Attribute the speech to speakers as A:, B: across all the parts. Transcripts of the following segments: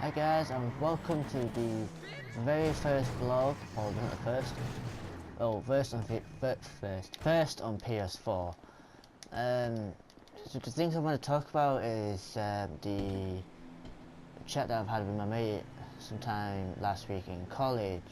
A: Hi guys, and welcome to the very first vlog, or not the first, first on PS4. So the things I want to talk about is the chat that I've had with my mate sometime last week in college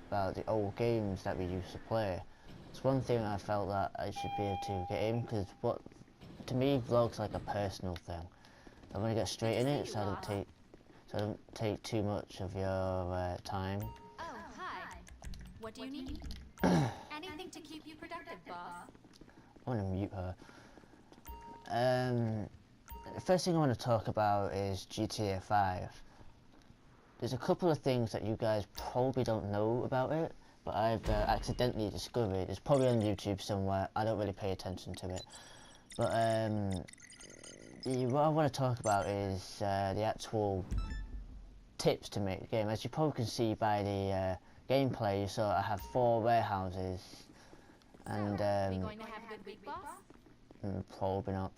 A: about the old games that we used to play. It's one thing I felt that I should be able to get in, because to me vlogs like a personal thing. I want to get straight in it, so I don't take too much of your time.
B: Oh, hi. What do you need? Anything to keep you productive, boss?
A: I want to mute her. The first thing I want to talk about is GTA 5. There's a couple of things that you guys probably don't know about it, but I've accidentally discovered. It's probably on YouTube somewhere. I don't really pay attention to it. But what I want to talk about is the actual tips to make the game. As you probably can see by the gameplay, you saw I have 4 warehouses, and
B: Are we going to have a good week, boss?
A: probably not.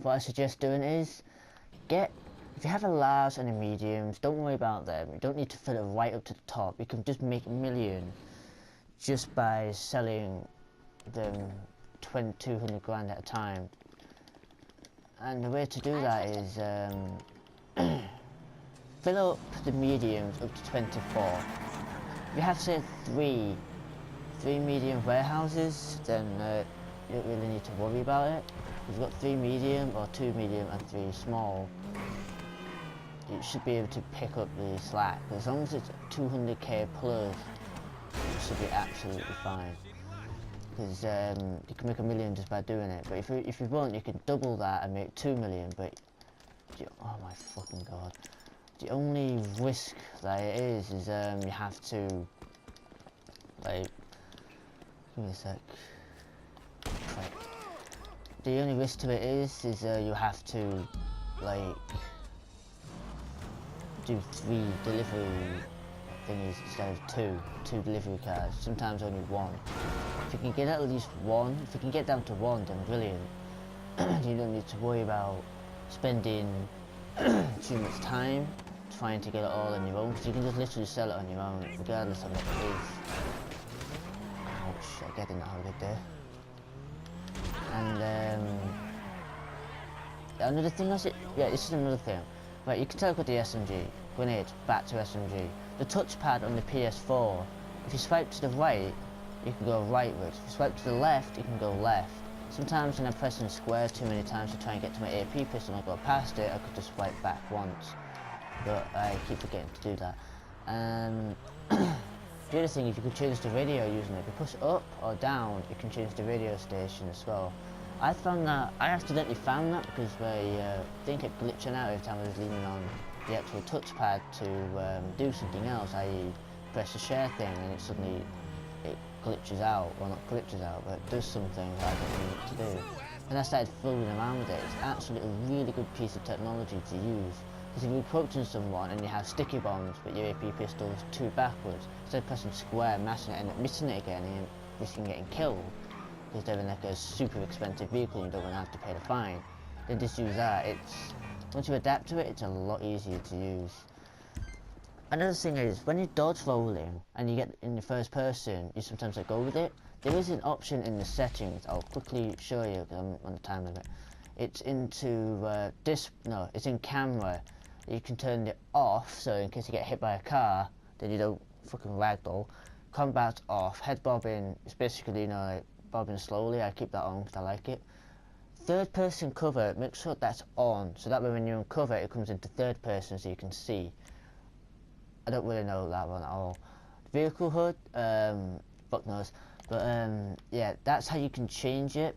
A: What I suggest doing is if you have a large and a mediums, don't worry about them. You don't need to fill it right up to the top. You can just make a million just by selling them 200 grand at a time. And the way to do that is fill up the mediums up to 24. If you have, say, three medium warehouses, then you don't really need to worry about it. If you've got 3 medium, or 2 medium and 3 small, you should be able to pick up the slack. As long as it's 200k plus, it should be absolutely fine. Because you can make a million just by doing it. But if you want, you can double that and make 2 million. But oh my fucking god! The only risk that it is you have to, like, give me a sec. Right. The only risk to it is you have to, like, do 3 delivery thingies instead of 2 delivery cars. Sometimes only 1. If you can get at least 1, if you can get down to 1, then brilliant. You don't need to worry about spending too much time trying to get it all on your own, because you can just literally sell it on your own, regardless of what it is. Ouch, I did not have a good day. And another thing this is another thing. Right, you can tell with the SMG. Grenade, back to SMG. The touchpad on the PS4, if you swipe to the right, you can go rightwards. If you swipe to the left, you can go left. Sometimes when I'm pressing square too many times to try and get to my AP pistol and I go past it, I could just swipe back once. But I keep forgetting to do that. The other thing, if you could change the radio using it, if you push up or down, you can change the radio station as well. I accidentally found that because I think it glitching out every time I was leaning on the actual touchpad to do something else, i.e. press the share thing, and it glitches out. Well, not glitches out, but it does something that I don't need it to do. And I started fooling around with it. It's actually a really good piece of technology to use. Because if you're approaching someone and you have sticky bombs but your AP pistol is too backwards, instead of pressing square, mashing it, and missing it again and risking getting killed, because they're in like a super expensive vehicle and you don't want to have to pay the fine, then just use that. Once you adapt to it, it's a lot easier to use. Another thing is, when you're dodge rolling and you get in the first person, you sometimes let go with it. There is an option in the settings, I'll quickly show you because I'm on the time limit. It's into it's in camera. You can turn it off, so in case you get hit by a car, then you don't fucking ragdoll. Combat off, head bobbing, it's basically, like, bobbing slowly. I keep that on because I like it. Third person cover, make sure that's on, so that way when you're on cover it comes into third person so you can see. I don't really know that one at all. Vehicle HUD, fuck knows. But yeah, that's how you can change it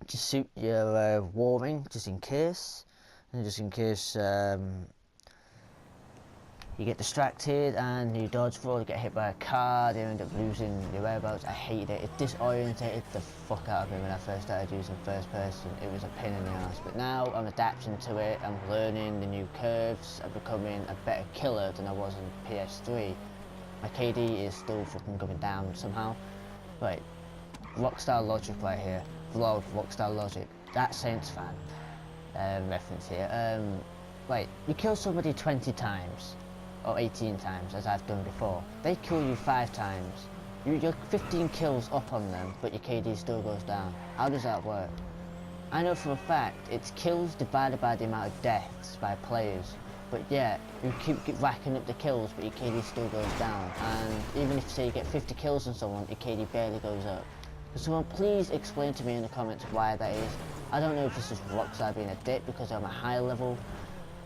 A: to suit your warring, just in case. And just in case you get distracted and you dodge roll, you get hit by a car, you end up losing your whereabouts. I hated it. It disorientated the fuck out of me when I first started using first person. It was a pain in the ass. But now I'm adapting to it, I'm learning the new curves, I'm becoming a better killer than I was in PS3. My KD is still fucking going down somehow. Right, Rockstar Logic right here. Vlog, Rockstar Logic. That Saints fan. reference here. Wait, you kill somebody 20 times, or 18 times, as I've done before. They kill you 5 times. You're 15 kills up on them, but your KD still goes down. How does that work? I know for a fact it's kills divided by the amount of deaths by players. But yeah, you keep racking up the kills, but your KD still goes down. And even if, say, you get 50 kills on someone, your KD barely goes up. So someone please explain to me in the comments why that is. I don't know if it's just Rockstar being a dick because I'm a high level,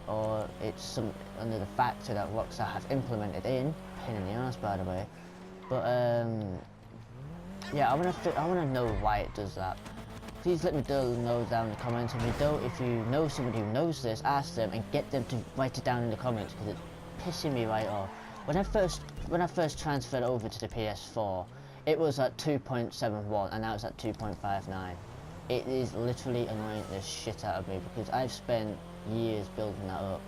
A: or it's some another factor that Rockstar have implemented in. Pain in the ass, by the way. But yeah, I wanna know why it does that. Please let me know down in the comments, and if you know somebody who knows this, ask them and get them to write it down in the comments, because it's pissing me right off. When I first transferred over to the PS4, it was at 2.71 and now it's at 2.59. It is literally annoying the shit out of me, because I've spent years building that up.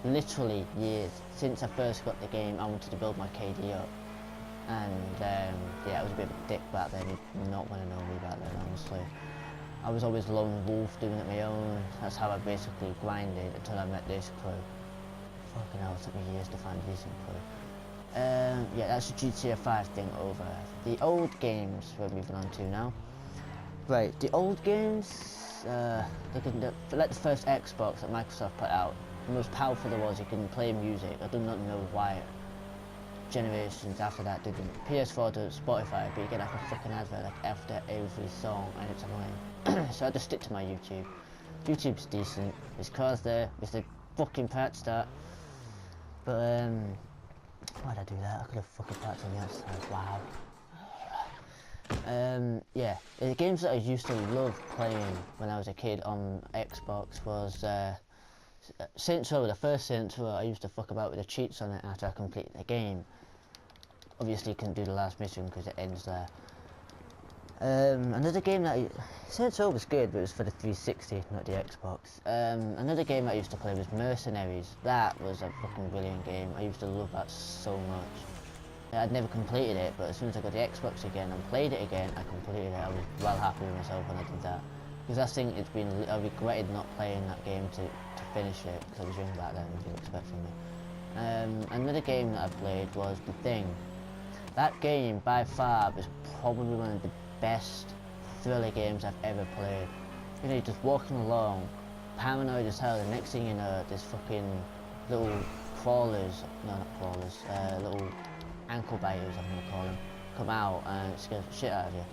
A: Literally years. Since I first got the game, I wanted to build my KD up. And yeah, I was a bit of a dick back then. You did not want to know me back then, honestly. I was always lone wolf doing it my own. That's how I basically grinded until I met this crew. Fucking hell, it took me years to find a decent crew. Yeah, that's the GTA 5 thing over. The old games we're moving on to now. Right, the old games, like the first Xbox that Microsoft put out, the most powerful there was, you can play music. I do not know why generations after that didn't. PS4 does Spotify, but you get like a fucking advert like after every song, and it's annoying. So I just stick to my YouTube. YouTube's decent. It's cars there. It's the fucking part start. But why'd I do that? I could have fucking parked on the outside. Wow. Yeah, the games that I used to love playing when I was a kid on Xbox was Saints Row. The first Saints Row, I used to fuck about with the cheats on it after I completed the game. Obviously, you couldn't do the last mission because it ends there. Another game that Saints Row was good, but it was for the 360, not the Xbox. Another game I used to play was Mercenaries. That was a fucking brilliant game. I used to love that so much. I'd never completed it, but as soon as I got the Xbox again and played it again, I completed it. I was well happy with myself when I did that. Because I think I regretted not playing that game to finish it, because I was young back then, what do you expect from me? Another game that I played was The Thing. That game, by far, was probably one of the best thriller games I've ever played. You know, you're just walking along, paranoid as hell, the next thing you know, there's fucking little crawlers, no not crawlers, little ankle biters I'm gonna call them, come out and scare the shit out of you.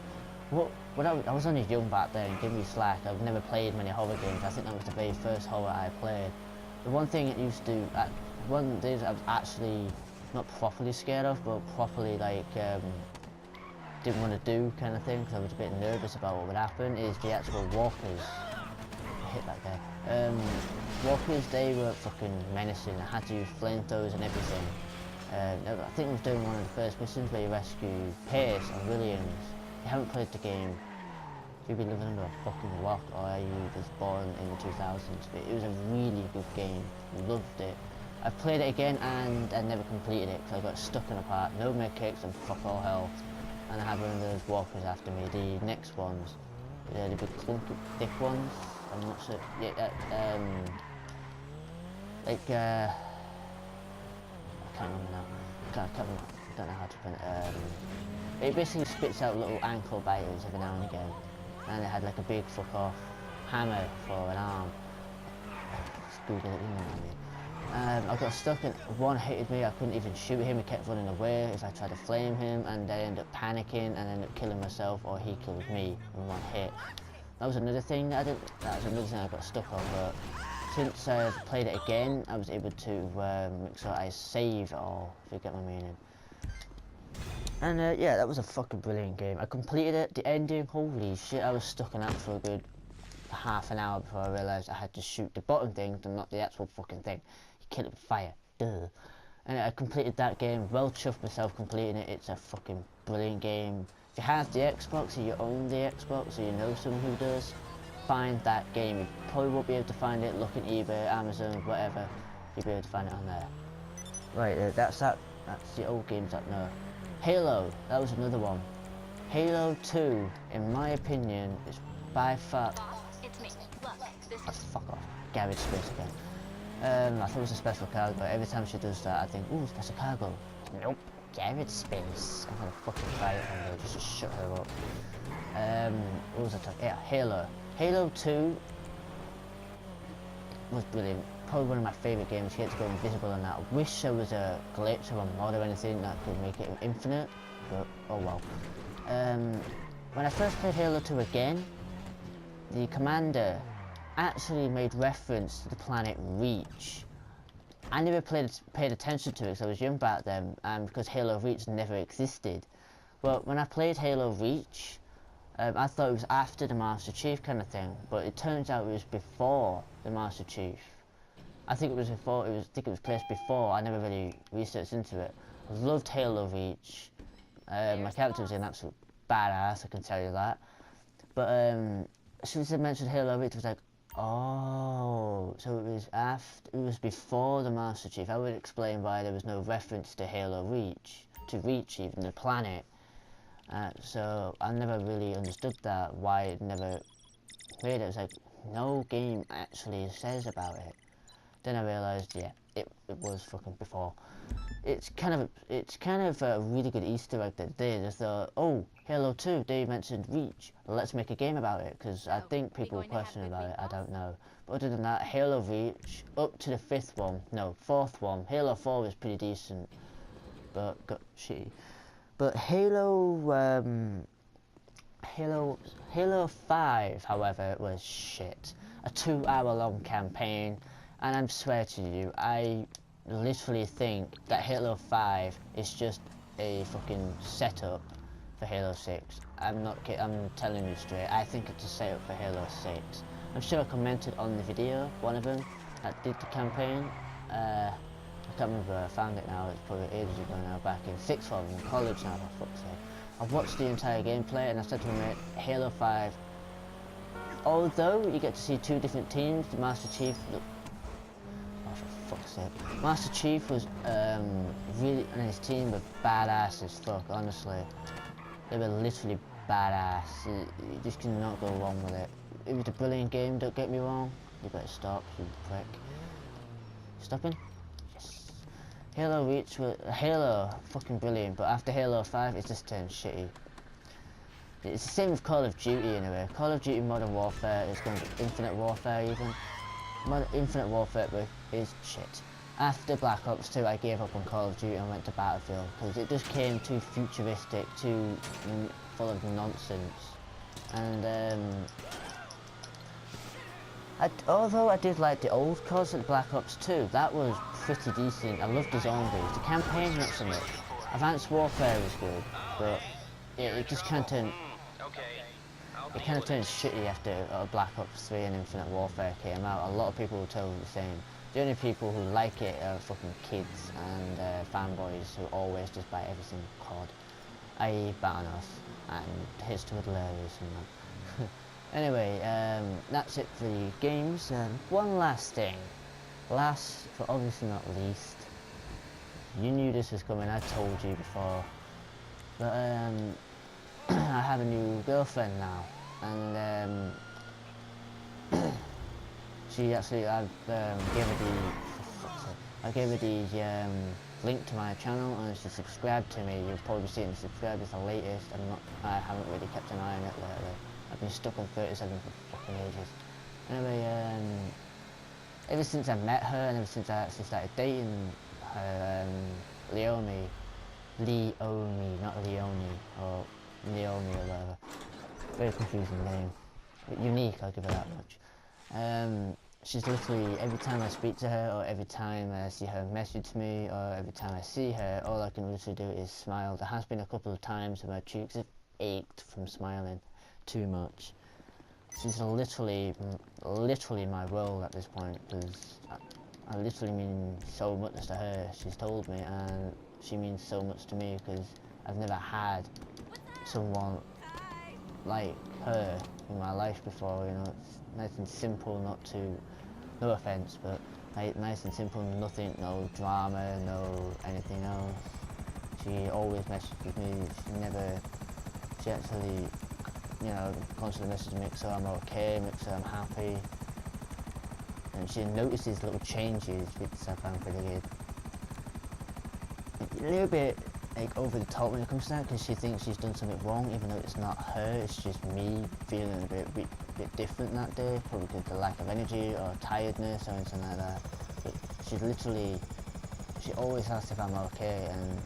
A: I was only young back then, give me slack, I've never played many horror games. I think that was the very first horror I played. The one thing it used to, one of the days I was actually not properly scared of, but properly like didn't want to do kind of thing, because I was a bit nervous about what would happen, is the actual walkers. I hit that guy. Walkers, they were fucking menacing. I had to use flamethrowers and everything. I think I was doing one of the first missions where you rescue Pierce and Williams. If you haven't played the game, you've been living under a fucking rock, or are you just born in the 2000s? But it was a really good game. Loved it. I've played it again and I never completed it because I got stuck in a part. No medkits and fuck all hell. And I had one of those walkers after me. The next ones, the big clunky thick ones. I'm not sure. Yeah, like I can't remember now. I don't know how to put it. It basically spits out little ankle biters every now and again. And it had like a big fuck off hammer for an arm. Just Google it, you know what I mean. I got stuck and one hitted me, I couldn't even shoot him, he kept running away if I tried to flame him, and I ended up panicking and ended up killing myself, or he killed me in one hit. That was another thing that I got stuck on, but since I've played it again, I was able to make sure I save it all, if you get my meaning. And yeah, that was a fucking brilliant game. I completed it, the ending, holy shit, I was stuck on that for a good half an hour before I realised I had to shoot the bottom thing and not the actual fucking thing. You kill it with fire, duh. And I completed that game, well chuffed myself completing it. It's a fucking brilliant game. If you have the Xbox, or you own the Xbox, or you know someone who does, find that game. You probably won't be able to find it, look at eBay, Amazon, whatever, you'll be able to find it on there. Right, that's the old games up now. Halo, that was another one. Halo 2, in my opinion, is by far...
B: It's me. Look, this
A: Fuck off. Garage Space again. I thought it was a special cargo. Every time she does that, I think, ooh, special cargo. Nope, Garage Space. I'm gonna fucking try it on her just to shut her up. What was I talking? Yeah, Halo. Halo 2 was brilliant. Probably one of my favourite games. You get to go invisible on that. I wish there was a glitch or a mod or anything that could make it infinite, but oh well. When I first played Halo 2 again, the commander actually made reference to the planet Reach. I never paid attention to it because I was young back then, and because Halo Reach never existed. But when I played Halo Reach, I thought it was after the Master Chief kind of thing, but it turns out it was before the Master Chief. I think it was before. I think it was placed before. I never really researched into it. I loved Halo Reach. My character was an absolute badass, I can tell you that. But as soon as I mentioned Halo Reach, I was like, oh, so it was before the Master Chief. I would explain why there was no reference to Halo Reach, to Reach even, the planet. So I never really understood that, why it never made it. It was like, no game actually says about it. Then I realised, yeah, it was fucking before. It's kind of a really good Easter egg that they did. I thought, oh, Halo 2, they mentioned Reach. Let's make a game about it, because I think people were questioning about it. I don't know. But other than that, Halo Reach, up to the fourth one. Halo 4 was pretty decent, but got shitty. But Halo 5, however, was shit. A 2-hour-long campaign, and I swear to you, I literally think that Halo 5 is just a fucking setup for Halo 6. I'm not kidding, I'm telling you straight. I think it's a setup for Halo 6. I'm sure I commented on the video, one of them, that did the campaign. I can't remember, I found it now, it's probably ages ago now, back in 6th form, in college now, for fuck's sake. I've watched the entire gameplay and I said to my mate, Halo 5, although you get to see 2 different teams, the Master Chief, for fuck's sake, Master Chief was really, and his team were badass as fuck, honestly. They were literally badass, you just cannot go wrong with it. It was a brilliant game, don't get me wrong. You better stop, you prick. Stopping? Yes. Halo Reach was fucking brilliant, but after Halo 5 it just turned shitty. It's the same with Call of Duty in a way. Call of Duty Modern Warfare is going to be Infinite Warfare even. Infinite Warfare is shit. After Black Ops 2 I gave up on Call of Duty and went to Battlefield because it just came too futuristic, too full of nonsense. And although I did like the old COD at Black Ops 2, that was pretty decent. I loved the zombies. The campaign not so much. Advanced Warfare was good, but it just kind of turned. It kind of turned shitty after Black Ops 3 and Infinite Warfare came out. A lot of people will tell you the same. The only people who like it are fucking kids and fanboys who always just buy everything COD, i.e. Battlenoff and his Twiddle areas and that. Anyway, that's it for the games. One last thing. Last, but obviously not least. You knew this was coming, I told you before. But I have a new girlfriend now. And she actually, I gave her the link to my channel and she subscribed to me. You'll probably see it in subscribe as the latest. I haven't really kept an eye on it lately. I've been stuck on 37 for fucking ages. Anyway, ever since I met her and ever since I actually started dating her, Leomi, not Leonie, or Leomi or whatever. Very confusing name. But unique, I'll give her that much. She's literally, every time I speak to her, or every time I see her message me, or every time I see her, all I can literally do is smile. There has been a couple of times when my cheeks have ached from smiling too much. She's literally my role at this point, because I literally mean so much to her. She's told me, and she means so much to me, because I've never had someone like her in my life before. You know, it's nice and simple, no offense, but nice and simple, nothing, no drama, no anything else. She always messages me, she actually, you know, constantly messages me so I'm okay, makes sure I'm happy. and she notices little changes, which I found pretty good. A little bit like over the top when it comes to that, because she thinks she's done something wrong, even though it's not her, it's just me feeling a bit different that day, probably because of the lack of energy or tiredness or anything like that. But she always asks if I'm okay, and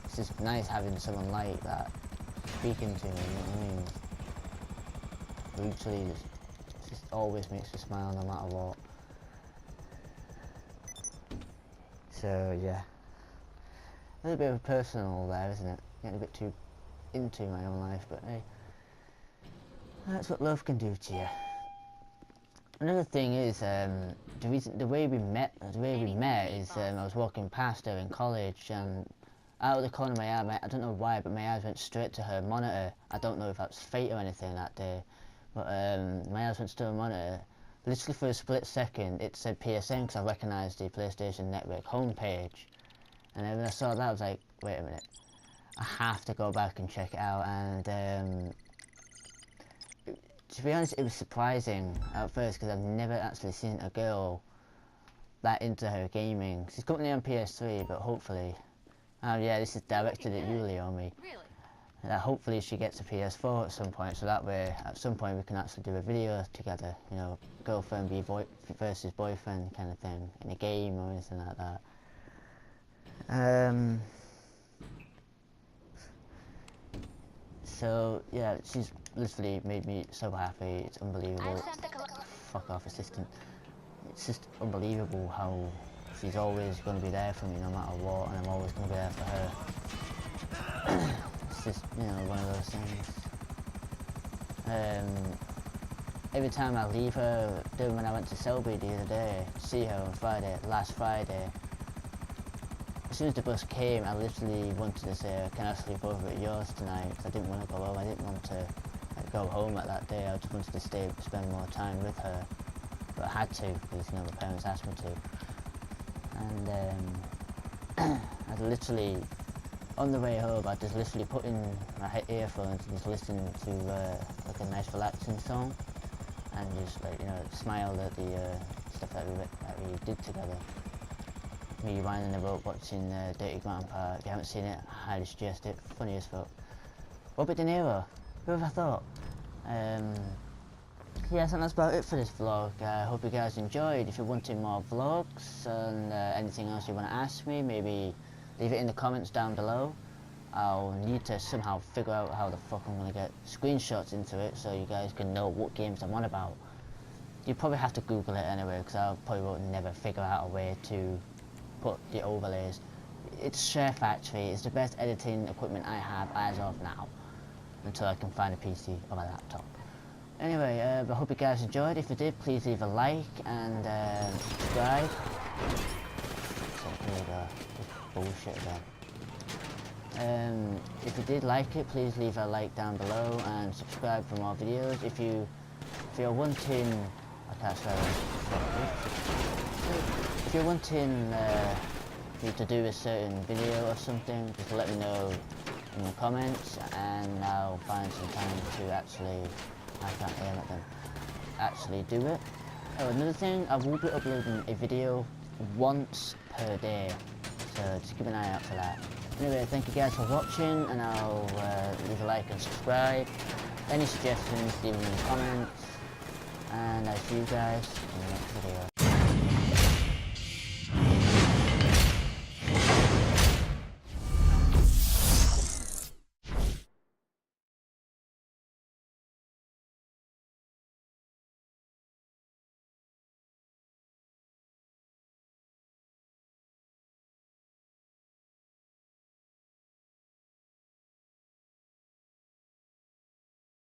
A: it's just nice having someone like that speaking to me, you know what I mean? Literally, it just always makes me smile no matter what. So yeah. A little bit of a personal there, isn't it? Getting a bit too into my own life, but hey, that's what love can do to you. Another thing is, the way we met is I was walking past her in college, and out of the corner of my eye, I don't know why, but my eyes went straight to her monitor. I don't know if that was fate or anything that day, but my eyes went to her monitor. Literally for a split second, it said PSN because I recognised the PlayStation Network homepage. And then when I saw that, I was like, wait a minute, I have to go back and check it out. And to be honest, it was surprising at first because I've never actually seen a girl that into her gaming. She's currently on PS3, but hopefully, yeah, this is directed at you, Leomi.
B: Really?
A: Hopefully she gets a PS4 at some point, so that way, at some point, we can actually do a video together. You know, girlfriend versus boyfriend kind of thing in a game or anything like that. So yeah, she's literally made me so happy. It's unbelievable. Fuck off, assistant. It's just unbelievable how she's always going to be there for me no matter what, and I'm always going to be there for her. It's just, you know, one of those things. Every time I leave her, doing when I went to Selby the other day, to see her on last Friday, as soon as the bus came, I literally wanted to say, can I sleep over at yours tonight? Because I didn't want to go home. I didn't want to go home at that day. I just wanted to spend more time with her. But I had to, because, you know, my parents asked me to. And I'd literally, on the way home, I'd just literally put in my earphones and just listen to like a nice relaxing song. And just, like, you know, smile at the stuff that we did together. Me winding the rope watching Dirty Grandpa. If you haven't seen it, I highly suggest it. Funny as fuck. Robert De Niro. Who have I thought? Yeah, I think that's about it for this vlog. I hope you guys enjoyed. If you're wanting more vlogs and anything else you want to ask me, maybe leave it in the comments down below. I'll need to somehow figure out how the fuck I'm going to get screenshots into it so you guys can know what games I'm on about. You probably have to Google it anyway, because I probably will never figure out a way to put the overlays. It's Share Factory. It's the best editing equipment I have as of now, until I can find a PC or a laptop. Anyway, I hope you guys enjoyed. If you did, please leave a like and subscribe. So here we go. Bullshit again. If you did like it, please leave a like down below and subscribe for more videos. If you're wanting, I can't swear. If you're wanting me to do a certain video or something, just let me know in the comments, and I'll find some time to actually, I can't aim at them, actually do it. Oh, another thing, I will be uploading a video once per day, so just keep an eye out for that. Anyway, thank you guys for watching, and I'll leave a like and subscribe. Any suggestions, leave them in the comments, and I'll see you guys in the next video.